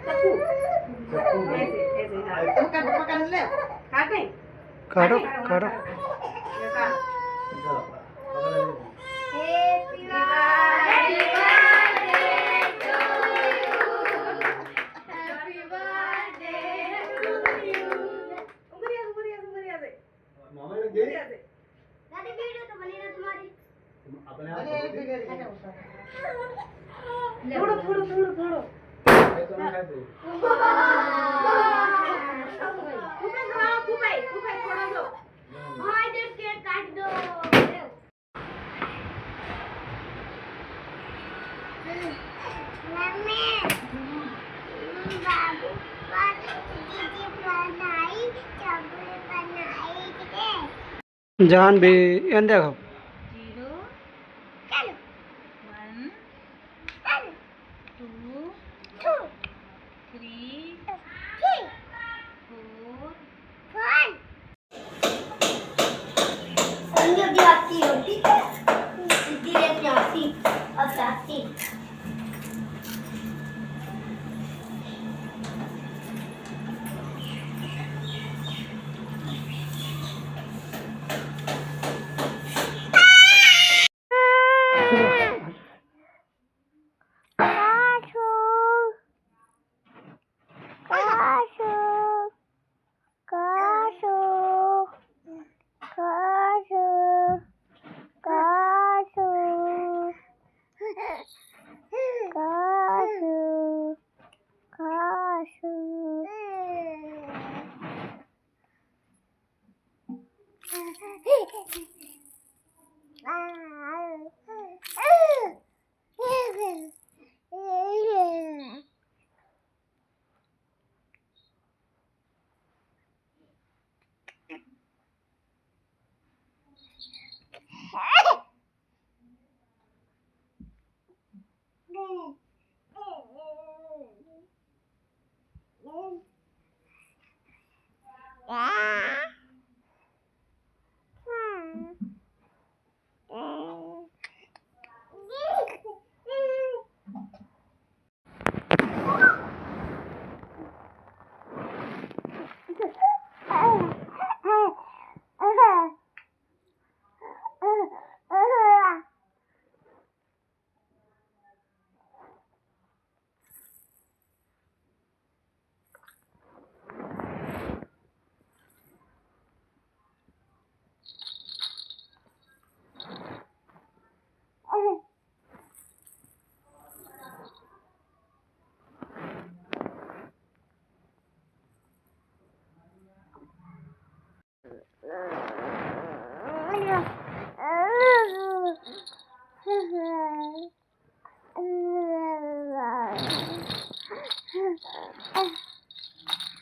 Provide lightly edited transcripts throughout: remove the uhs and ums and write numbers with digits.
ऐसे हाँ पकड़ ले काटे काटो काटो ये काट थोड़ो थोड़ो थोड़ो थोड़ो खूब थोड़ा दो हाँ इधर केक काट दो मम्मी बाबू दीदी बनाई चॉकलेट बनाई कितने जान भी एन देखो 0 चलो 1 चलो 2 3 4 5 संजय दी आती होती दीदी रे आती अब आती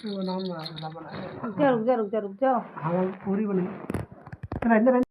वो नाम ना बना रुक जा रुक जाओ हाँ पूरी बनी रहने रहने